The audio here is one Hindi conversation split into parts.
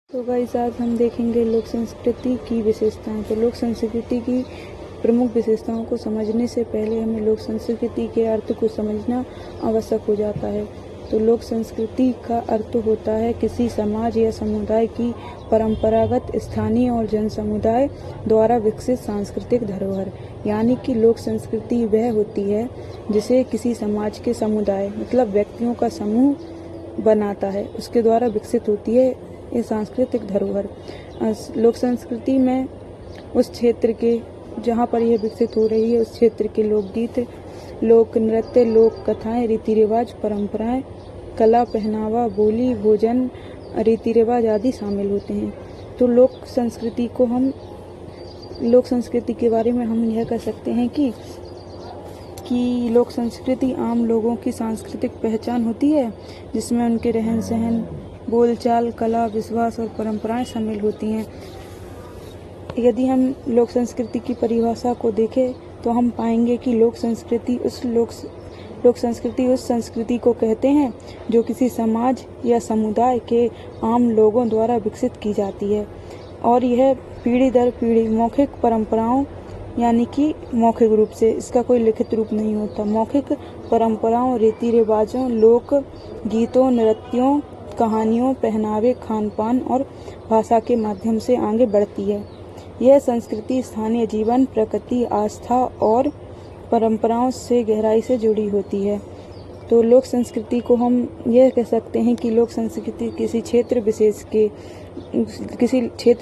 तो गाइस आज हम देखेंगे लोक संस्कृति की विशेषताएं। तो लोक संस्कृति की प्रमुख विशेषताओं को समझने से पहले हमें लोक संस्कृति के अर्थ को समझना आवश्यक हो जाता है। तो लोक संस्कृति का अर्थ होता है किसी समाज या समुदाय की परंपरागत स्थानीय और जन समुदाय द्वारा विकसित सांस्कृतिक धरोहर। यानी कि लोक संस्कृति वह होती है जिसे किसी समाज के समुदाय मतलब व्यक्तियों का समूह बनाता है, उसके द्वारा विकसित होती है ये सांस्कृतिक धरोहर। लोक संस्कृति में उस क्षेत्र के जहाँ पर यह विकसित हो रही है उस क्षेत्र के लोकगीत, लोक नृत्य, लोक कथाएं, रीति रिवाज, परंपराएं, कला, पहनावा, बोली, भोजन, रीति रिवाज आदि शामिल होते हैं। तो लोक संस्कृति के बारे में हम यह कह सकते हैं कि लोक संस्कृति आम लोगों की सांस्कृतिक पहचान होती है जिसमें उनके रहन सहन, बोलचाल, कला, विश्वास और परंपराएं शामिल होती हैं। यदि हम लोक संस्कृति की परिभाषा को देखें तो हम पाएंगे कि लोक संस्कृति उस संस्कृति को कहते हैं जो किसी समाज या समुदाय के आम लोगों द्वारा विकसित की जाती है और यह पीढ़ी दर पीढ़ी मौखिक परंपराओं यानी कि मौखिक रूप से, इसका कोई लिखित रूप नहीं होता, मौखिक परंपराओं, रीति रिवाजों, लोक गीतों, नृत्यों, कहानियों, पहनावे, खान पान और भाषा के माध्यम से आगे बढ़ती है। यह संस्कृति स्थानीय जीवन, प्रकृति, आस्था और परंपराओं से गहराई से जुड़ी होती है। तो लोक संस्कृति को हम यह कह सकते हैं कि लोक संस्कृति किसी क्षेत्र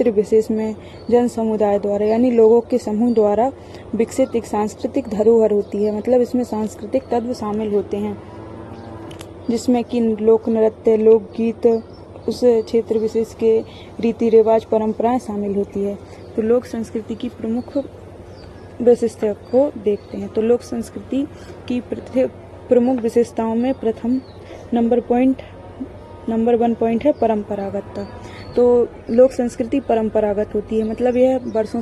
विशेष में जन समुदाय द्वारा यानी लोगों के समूह द्वारा विकसित एक सांस्कृतिक धरोहर होती है। मतलब इसमें सांस्कृतिक तत्व शामिल होते हैं जिसमें कि लोक नृत्य, लोकगीत, उस क्षेत्र विशेष के रीति रिवाज, परंपराएं शामिल होती है। तो लोक संस्कृति की प्रमुख विशेषता को देखते हैं। तो लोक संस्कृति की प्रमुख विशेषताओं में प्रथम नंबर 1 पॉइंट है परंपरागतता। तो लोक संस्कृति परंपरागत होती है, मतलब यह वर्षों से